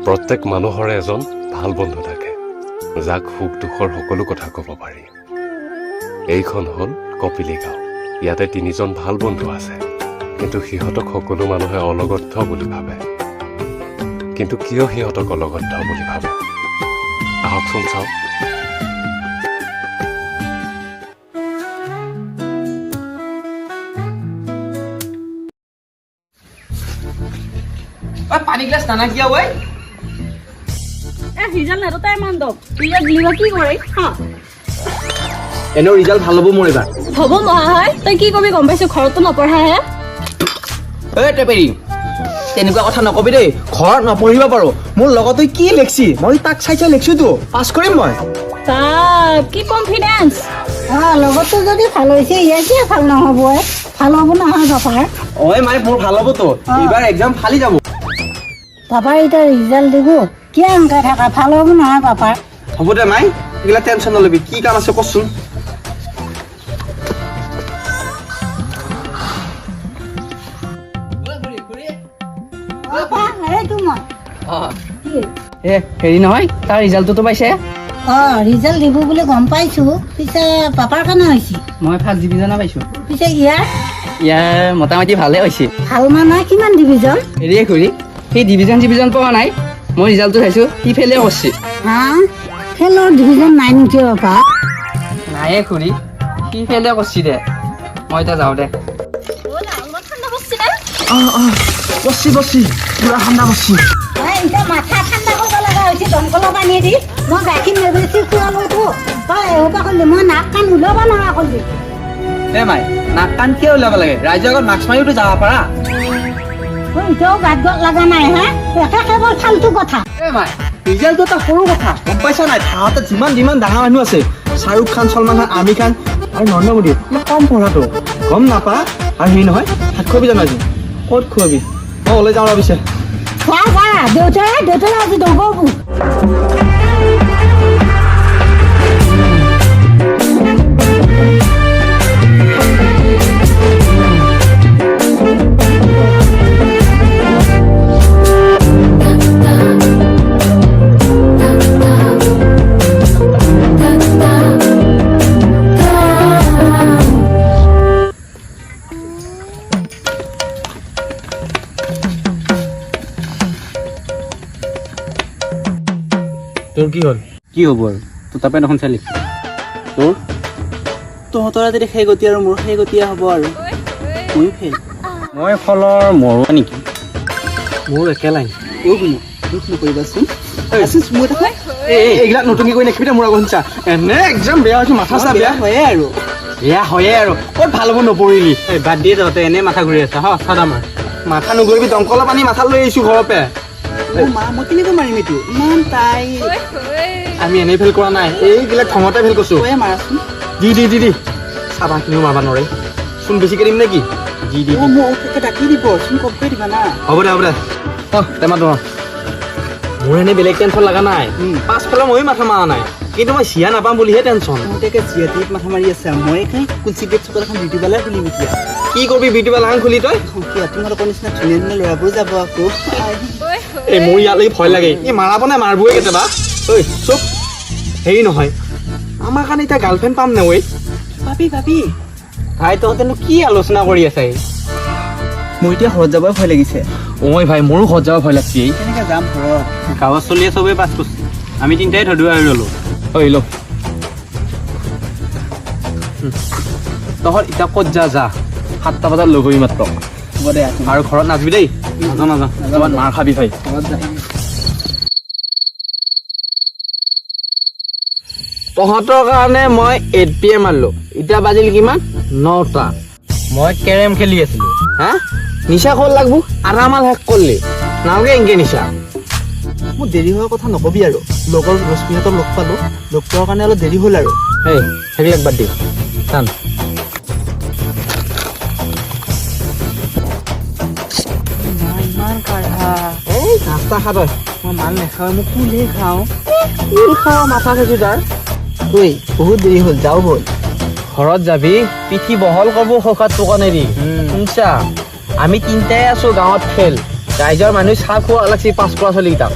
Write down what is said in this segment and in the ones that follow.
প্ৰত্যেক মানুহৰে এজন ভাল বন্ধু থাকে, যাক সুখ দুখৰ সকলো কথা ক'ব পাৰি। এইখন হ'ল কপিলী গাঁও। ইয়াতে 3জন ভাল বন্ধু আছে, কিন্তু সিহঁতক সকলো মানুহে অলগদ্ধ বুলি ভাবে। কিন্তু কিয় সিহঁতক অলগদ্ধ বুলি ভাবে, আহকচোন চাওঁ। পানী গ্লাস নানা কিয় ঐ ৰিজাল্ট নেটতাই মান দক ৰিজাল্ট দিবা কি কৰে হা এনেও ৰিজাল্ট ভাল হ'ব মোৰ এবাৰ হ'ব নহয় হয় তই কি কবি গম পাইছো ঘৰতো নপঢ়া হে ঐ টেপেৰি তেনেকুৱা কথা নকবি দেই ঘৰত নপঢ়িব পাৰো মোৰ লগত তই কি লেখছি মই তাক চাই লেখছো তো পাছ কৰিম মই তাক কি কনফিডেন্স লগতো যদি ভাল হৈছে ইয়াৰ কি ভাল নহ'ব ভাল হ'ব নহয় পাপাৰ ঐ মাই মোৰ ভাল হ'ব তো এইবাৰ এক্সাম ফালি যাব পাপাৰ এতিয়া ৰিজাল্ট দিব কি এনেকৈ থাকা ভাল হ'ব নহয় পাপাৰ হ'ব দে মাই এইগিলা টেনশ্যন নলবি কি কাম আছে কচোন হেৰি নহয় তাৰ ৰিজাল্টটো পাইছে ৰিজাল্ট দিব বুলি গম পাইছো পিছে পাপাৰ কাৰণে হৈছে মই ফাৰ্ষ্ট ডিভিজনে পাইছো পিছে ইয়াৰ মোটামুটি ভালে হৈছে ভাল মানে কিমান ডিভিজন হেৰিয়ে কৰি সেই ডিভিজন পোৱা নাই মই ৰিজাল্টটো চাইছো সি ফেইলে কৰিছে হা ফেলৰ ডিভিজন নাই নেকি পাপা নায়ে খুৰী সি ফেইলে কৰিছে দে মই এতিয়া যাওঁ দে বসি পুৰা ঠাণ্ডা বসি এতিয়া মাথা ঠাণ্ডা কৰিব লগা হৈছে দমকলৰ পানী দি মই গাখীৰ নেবেচি খোৱালোতো তই এসোপা কৰিলি মই নাক কাণ ওলাব নোৱাৰা কৰিলি এ মাই নাক কাণ কিয় ওলাব লাগে ৰাইজৰ আগত মাস্ক মাৰিওতো যাব পাৰা এতিয়াও গাত লগা নাই হা একে কেৱল ফাল্টু কথা এ মাই ৰিজাল্টটো এটা সৰু কথা গম পাইছা নাই তাহাঁতে যিমান ডাঙৰ মানুহ আছে শ্বাহৰুখ খান চলমান খান আমিৰ খান আৰু নৰেন্দ্ৰ মোদী কম পঢ়াটো গম নাপা আৰু হেৰি নহয় ভাত খুৱাবি জানো আজি ক'ত খুৱাবি মই ওলাই যাওঁ পিছে দেউতাই আজি দগৰবোৰ তোৰ কি হ'ল কি হ'ব আৰু তোৰ তাপে দেখোন চালি তোৰ তহঁতৰ যদি সেই গতি আৰু মোৰ সেই গতিয়ে হ'ব আৰু ময়ো ফেইল মই ফলৰ মৰুৱা নেকি মোৰ একে লাইন দুখ নকৰিবাচোন এইবিলাক নতুনকৈ কৰি নাখিবি দে মোৰ আগত শুনছা এনে একদম বেয়া হৈছে মাথা চা বেয়া হয়ে আৰু ক'ত ভাল হ'ব নপৰিলি বাদ দিয়ে তহঁতে এনেই মাথা ঘূৰি আছা হ চাদা মাৰ মাথা নগৰিবি দমকলৰ পানী মাথা লৈ আহিছো ঘৰৰ পৰা মা মই কেনেকৈ মাৰিম এইটো ইমান তাই আমি এনেই ফেল কৰা নাই এইবিলাক খঙতে ফেল কৰিছো মাৰাচোন দি চাবাখিনিও মাৰবা নোৱাৰে চোন বেছিকৈ দিম নেকি দি মোক ডাকি দিব চোন কমকৈ দিবা না হ'ব দে টেমাটো মোৰ এনেই বেলেগ টেনশ্যন লগা নাই পাছফালে ময়ো মাথা মাৰা নাই কিন্তু মই চিয়া নাপাম বুলিহে টেনশ্যন এতিয়া চিয়াটিত মাথা মাৰি আছে মই কুলচি গেট চুপাৰ এখন বিউটি পাৰ্লাৰ খুলিম এতিয়া কি কৰিবি বিউটি পাৰ্লাৰ এখন খুলি তই তোমালোকৰ নিচিনা ধুনীয়া ধুনীয়া ল'ৰাবোৰ যাব আকৌ এই মোৰ ইয়ালৈ ভয় লাগে এই মাৰাব নাই মাৰবই কেতিয়াবা ঐ চুপ হেৰি নহয় আমাৰ কাৰণে এতিয়া গাৰ্লফ্ৰেণ্ড পাম নে ঐ পাবি ভাই তহঁতেনো কি আলোচনা কৰি আছে মোৰ এতিয়া ঘৰত যাবই ভয় লাগিছে ঐ ভাই মোৰো ঘৰত যাব ভয় লাগছি কেনেকৈ যাম ঘৰত গাঁৱত চলিয়ে চবেই পাছ কৰিছে আমি তিনিটাই ধৰি আৰু ল'লো ঐ ল তহঁত এতিয়া ক'ত যা 7টা বজাত লগ হৈ মাত্ৰ হ'ব দে আৰু ঘৰত নাযাবি দেই নাযাওঁ মাৰ খাবি ভাই ঘৰত যাম তহঁতৰ কাৰণে মই 8 PM মাৰিলো এতিয়া বাজিল কিমান 9টা মই কেৰেম খেলি আছিলো হা নিচা ক'ত লাগব আৰামাল শেষ কৰিলি নালগে এনকে নিচা মোৰ দেৰি হোৱাৰ কথা নকবি আৰু লগৰ ৰশ্মিহঁতক লগ পালোঁ লগ পোৱাৰ কাৰণে অলপ দেৰি হ'ল আৰু এই সেইবিলাক বাদ দি টান ইমান কাঢ়া এই নাস্তা খা তই মই মাল নাখাওঁ মই কুলহে খাওঁ কি খাওঁ মাথা চাইছোঁ তাৰ ঐ বহুত দেৰি হ'ল যাওঁ হ'ল ঘৰত যাবি পিঠি বহল কৰিব সৌখাত টোকনেৰি শুনছা আমি তিনিটাই আছো গাঁৱত খেল ৰাইজৰ মানুহ চাহ খোৱা লাগছি পাছ কৰা চলিকেইটাক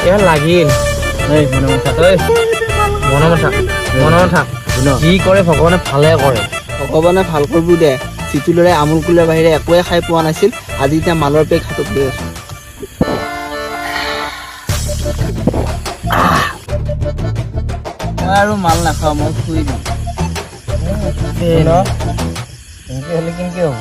এয়া লাগিল এই মনে থাক যি কৰে ভগৱানে ভালে কৰে। ভগৱানে ভাল কৰিব দে। যিটো ল'ৰাই আমুল কুলৰ বাহিৰে একোৱে খাই পোৱা নাছিল, আজি এতিয়া মালৰ পেক হাতত লৈ আছো। মই আৰু মাল নাখাওঁ, মই শুই দিম। এনেকে হ'লে কেনেকে হ'ব?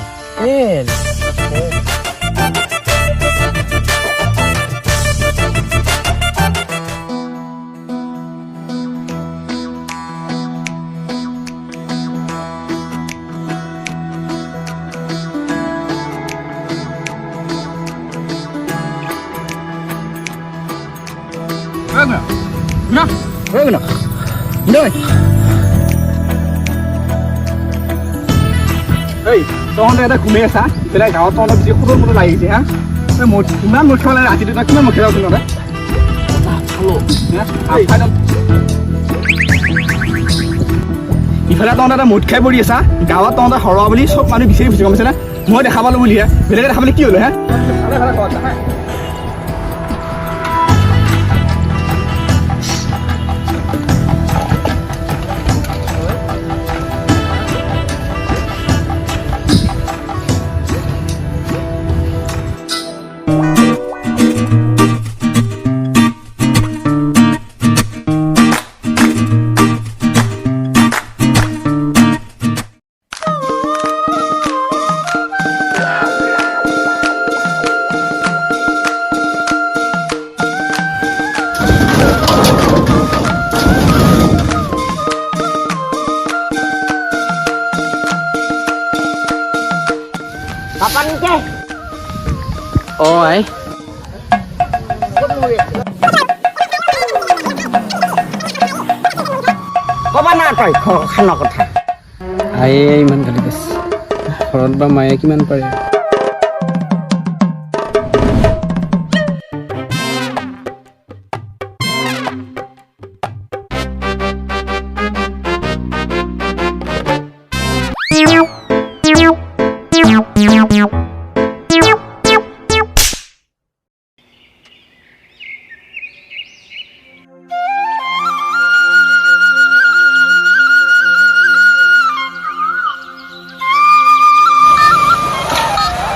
তহঁতে এটা ঘুমাই আছা, বেলেগ গাঁৱত তহঁতৰ বেছি সৰু মতো লাগিছে হা? ইমান মুঠ খাব লাগে ৰাতি দুটা, কিমান মুখ খাব তহঁতে? ইফালে তহঁতে এটা মুঠ খাই পৰি আছা, গাঁৱত তহঁতে সৰহ বুলি চব মানুহ বিচাৰি ফুৰিছে, গম পাইছেনে? মই দেখা পালো বুলিহে, বেলেগে দেখা পালে কি হ'লে হা? আই ক'বা না তই খানৰ কথা। আয়ে ইমান গালি পাইছে, ঘৰত বা মায়ে কিমান পাৰে।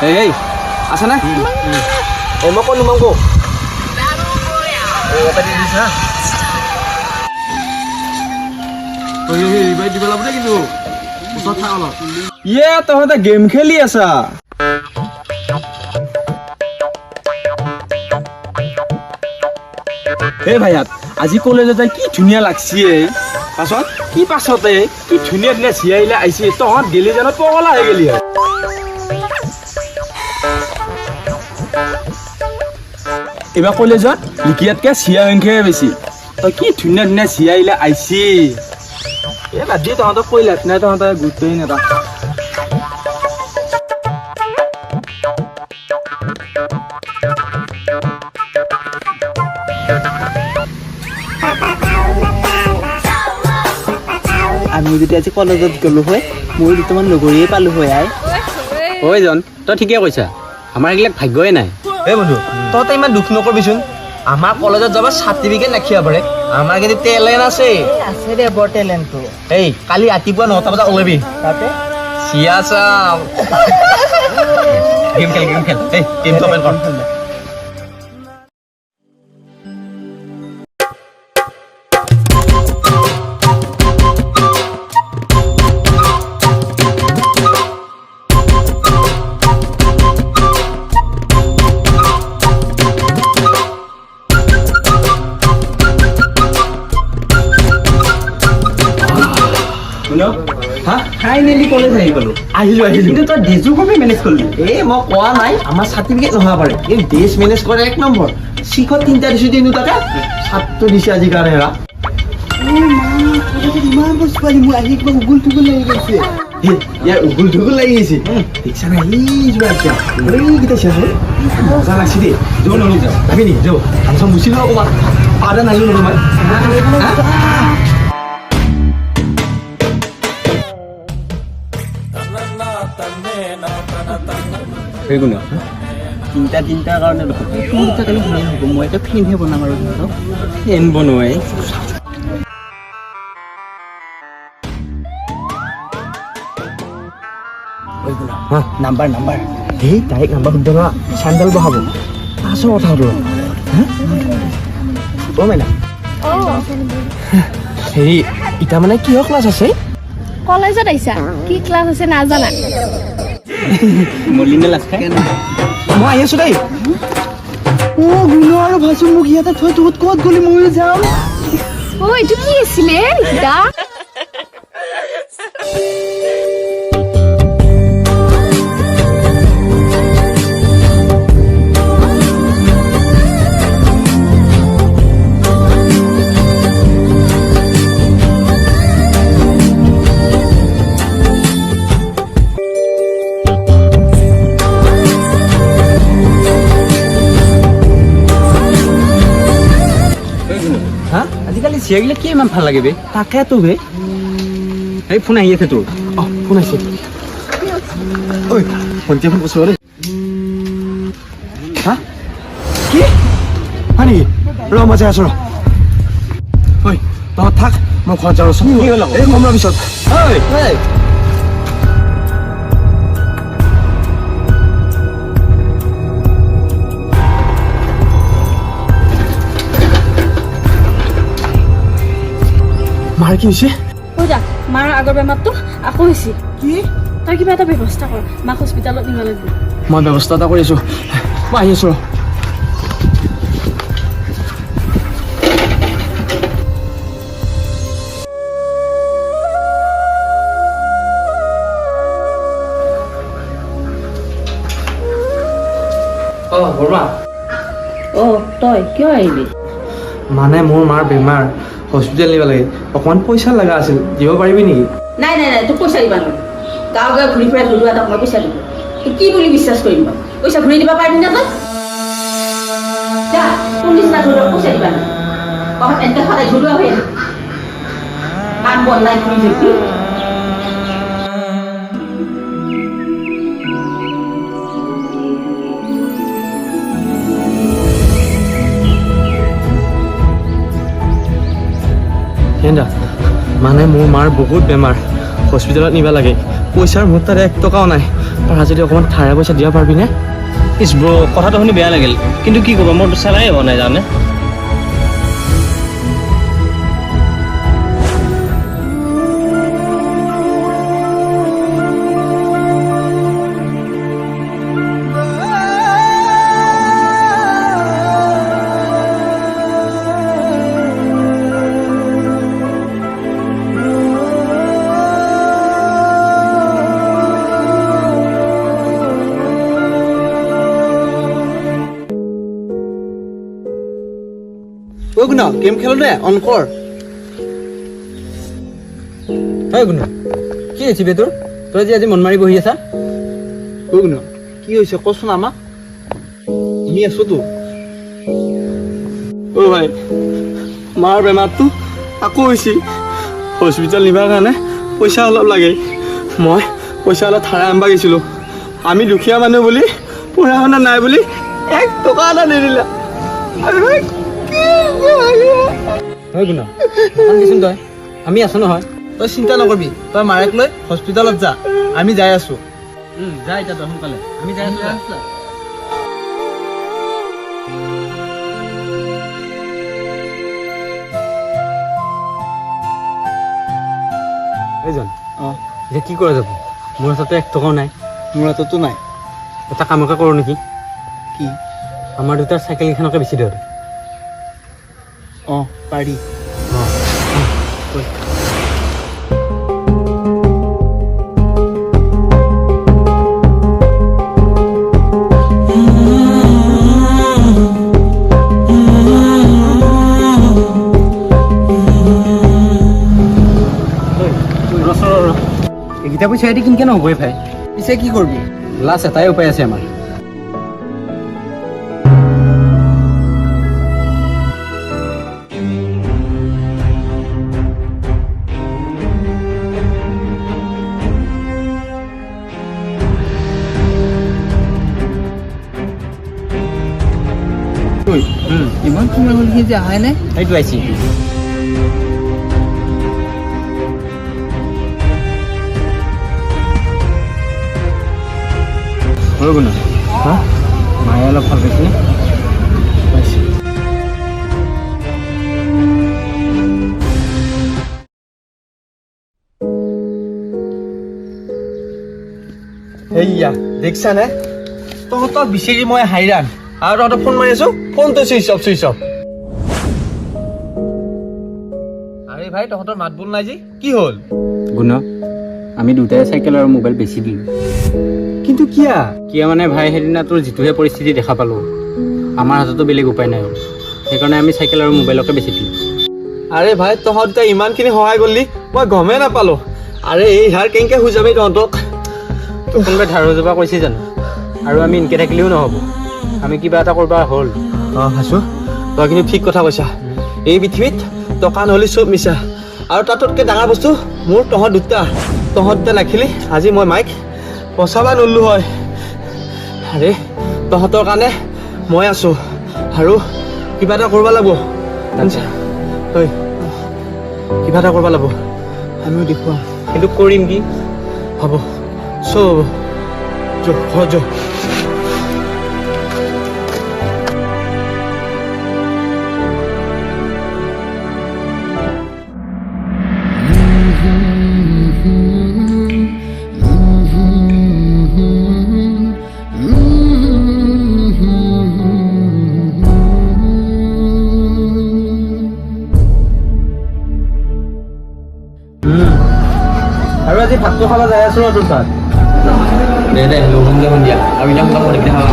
এই আছে না? এই মই ক'ত নোমাম ক' ইয়ে তহঁতে গেম খেলি আছা? এই ভাইয়াত আজি কলেজত যাই কি ধুনীয়া লাগছি। পাছত কি পাছতে কি ধুনীয়া ধুনীয়া চিয়াইলে আহিছে, তহঁত গেলি জানো পগলা হৈ গেলি। এইবাৰ কলেজত লিখিয়াতকে চিয়া সংখ্যাই বেছি। তই কি ধুনীয়া ধুনীয়া চিয়াইলে আহিছি। এই বাদ দি তহঁতক কৈ লাভ নাই, তহঁতে গুৰুত্বই নেদা। আমি যদি আজি কলেজত গ'লো হয়, মই দুটামান লগৰীয়ে পালো হয়। আই ঐ জন, তই ঠিকে কৈছা, আমাৰ এইবিলাক ভাগ্যই নাই। এই বন্ধু তহঁতে ইমান দুখ নকৰিবিচোন। আমাৰ কলেজত যাব চাৰ্টিফিকেট ৰাখিব পাৰে, আমাৰ কিন্তু টেলেণ্ট আছে। আছে দে বৰ টেলেণ্টটো। এই কালি ৰাতিপুৱা 9টা বজাত ওলাবি, তাতে চিয়া চাম। গেম খেল। এই গেমটো অপেন কৰ। ফাইনেলি কলেজ আহি গ'লো। আহিলো কিন্তু তই ডেজো কপি মেনেজ কৰিলি। এই মই কোৱা নাই আমাৰ চাৰ্টিফিকেট নহ'ব পাৰে, এই ডেজ মেনেজ কৰে 1 নম্বৰ। শিখত 3টা দিছো দিনো তাতে 7টো দিছে আজি কাৰণে। ইমান বস্তু পালি মোৰ আহি কিবা উগুল টুগুল লাগি গৈছে। ইয়াৰ উগুল টুগুল লাগি গৈছে দেখিছা নাই? যোৱা এতিয়া এইকেইটা চাইছো মজা লাগছে দেই। যোৱা নহ'লে যাওঁ ভাবি নি যাওঁ আনচাম মুচি লওঁ অকণমান। পাউডাৰ নাহিলো নহয় মই। তিনিটাৰ কাৰণে দেখোন তিনিটা কালি ভালেই হ'ব মই এটা ফেনহে বনাম আৰু সিহঁতক ফেন বনোৱাই নাম্বাৰ এই ডাইৰেক্ট নাম্বাৰ সুধি লোৱা চেণ্ডেল বহাব পাছৰ কথাটো অ' মাইনা হেৰি এতিয়া মানে কিহৰ ক্লাছ আছে কলেজত আহিছা কি ক্লাছ আছে নাজানা মলিনে লাজ খাই মই আহি আছো দেই অ' গুণ আৰু ভাচোন মোক ইয়াতে থৈ তোত ক'ত গ'লি ময়ো যাম অ এইটো কি আছিলে নিকিতা হা আজিকালি চিৰিয়াগিলা কি ইমান ভাল লাগে বে তাকেতো বে এই ফোন আহি আছে তোৰ অঁ ফোন আহিছে ঐ ভণ্টি এখন কৈছোঁ দেই হা কি হয় নেকি ৰ মই যাই আছোঁ ৰ ঐ তহঁত থাক মই ঘৰত যাওঁ ৰচোন কি হ'ল আকৌ এই কম ৰ পিছত ঐ মাৰ কি হৈছে কৈ যা মাৰ আগৰ বেমাৰটো আকৌ হৈছে কি তই কিবা এটা ব্যৱস্থা কৰ মাক হস্পিটেলত নিব লাগিব মই ব্যৱস্থা এটা কৰি আছোঁ মই আহি আছোঁ ৰ অঁ বৰমা অ' তই কিয় আহিলি? মানে মোৰ মাৰ বেমাৰ হস্পিটেল নিব লাগে অকণমান পইচা লগা আছিল দিব পাৰিবি নেকি নাই তোক পইচা দিবা নোৱাৰো গাঁও গাঁৱে ঘূৰি ফুৰা ধৰিলোৱা এটা মই পইচা দিব তোক কি বুলি বিশ্বাস কৰিম মই পইচা ঘূৰি দিব পাৰিবি না তই যা তোৰ নিচিনা ধৰিলোৱা পইচা দিবা নাই কখন এনেকৈ সদায় ধৰিলোৱা হৈ কাম বন নাই ঘূৰি ফুৰি মানে মোৰ মাৰ বহুত বেমাৰ হস্পিটেলত নিব লাগে পইচাৰ মোৰ তাত 1 টকাও নাই পাৰা যদি অকণমান ঠাৰা পইচা দিব পাৰিবিনে ইছ ব্ৰ কথাটো শুনি বেয়া লাগিল কিন্তু কি ক'বা মোৰ চেলাই হোৱা নাই জানে ঐ গুণ গেম খেলো দে অন কৰ ঐ গুণ কি হৈছে বে তোৰ তই যে আজি মন মাৰি বহি আছা ঐ গুণ কি হৈছে কচোন আমাক আমি আছোতো অ ভাই মাৰ বেমাৰটো আকৌ হৈছে হস্পিটেল নিবৰ কাৰণে পইচা অলপ লাগে মই পইচা অলপ ধাৰা আনিব গৈছিলোঁ আমি দুখীয়া মানুহ বুলি পঢ়া শুনা নাই বুলি 1 টকা এটা নিদিলা হয় গুণ দেচোন তই আমি আছো নহয় তই চিন্তা নকৰিবি তই মাৰেক লৈ হস্পিটেলত যা আমি যাই আছো যা এতিয়া তই সোনকালে আমি যাই আছো এইজন অঁ এতিয়া কি কৰা যাব মোৰ হাততো 1 টকাও নাই মোৰ হাততো নাই এটা কামকে কৰোঁ নেকি কি আমাৰ দুটাৰ চাইকেল কেইখনকে বেছি দিওঁ অঁ পাৰি এইকেইটা পইচা এটি কিনকে নহ'ব ভাই পিছে কি কৰিবি লাষ্ট এটাই উপায় আছে আমাৰ ঐ ইমান সময় হ'ল সি যে আহাই নাই এইটো আহিছে হৈ গুণ হা মায়ে অলপ ভাল পাইছেনে পাইছে এইয়া দেখিছানে তহঁতক বিচাৰি মই হাইৰাণ আৰু তহঁতক ফোন মাৰি আছো ফোনটো চুইচ অফ আৰে ভাই তহঁতৰ মাত বোল নাই যে কি হ'ল গুণ আমি দুটাই চাইকেল আৰু মোবাইল বেছি দিলোঁ কিন্তু কিয়া কিয় মানে ভাই সেইদিনা তোৰ যিটোহে পৰিস্থিতি দেখা পালোঁ আমাৰ হাততো বেলেগ উপায় নাই আৰু সেইকাৰণে আমি চাইকেল আৰু মোবাইলকে বেছি দিলোঁ আৰে ভাই তহঁত এতিয়া ইমানখিনি সহায় কৰিলি মই গমেই নাপালো আৰে এই হাৰ কেনেকৈ বুজাবি তহঁতক কোনোবাই ধাৰ যাব কৈছে জানো আৰু আমি এনেকৈ থাকিলেও নহ'ব আমি কিবা এটা কৰিব হ'ল অঁ হাছো তই কিন্তু ঠিক কথা কৈছা এই পৃথিৱীত টকা নহ'লে চব মিছা আৰু তাতোতকৈ ডাঙৰ বস্তু মোৰ তহঁত দুটা নাখিলি আজি মই মাইক বচাবা নল্লো হয় আৰে তহঁতৰ কাৰণে মই আছোঁ আৰু কিবা এটা কৰিব লাগিব ঐ কিবা এটা কৰিব লাগিব আমিও দেখুৱাম কিন্তু কৰিম কি হ'ব চব হ'ব যো আৰু আজি ভাতটো খাব যাই আছো তোৰ তাত দে লঘুনকৈ সন্ধিয়া আৰু ইমান সোনকালে সন্ধিয়া খাব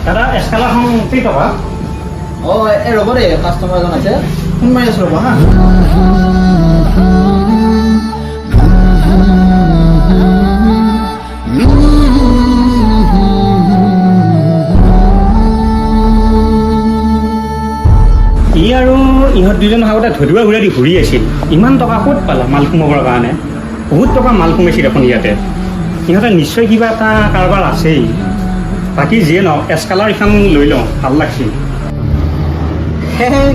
দাদা এস্কালাৰখন কেই টকা অঁ এই ৰ'ব দেই কাষ্টমাৰ এজন আছে ফোন মাৰি আছোঁ ৰ'ব হা ই আৰু ইহঁত দুজন আগতে ধৰিবা ঘূৰাই দি ঘূৰি আছিল ইমান টকা ক'ত পালা মাল সোমাবৰ কাৰণে বহুত টকা মাল সোমাইছিল দেখোন ইয়াতে ইহঁতে নিশ্চয় কিবা এটা কাৰোবাৰ আছেই বাকী যিয়ে নহওক এস্কালাৰ এখন লৈ লওঁ ভাল লাগছিল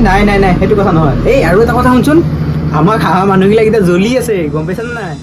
নাই সেইটো কথা নহয় এই আৰু এটা কথা শুনচোন আমাক হাঁহা মানুহবিলাক এতিয়া জ্বলি আছে গম পাইছানে নাই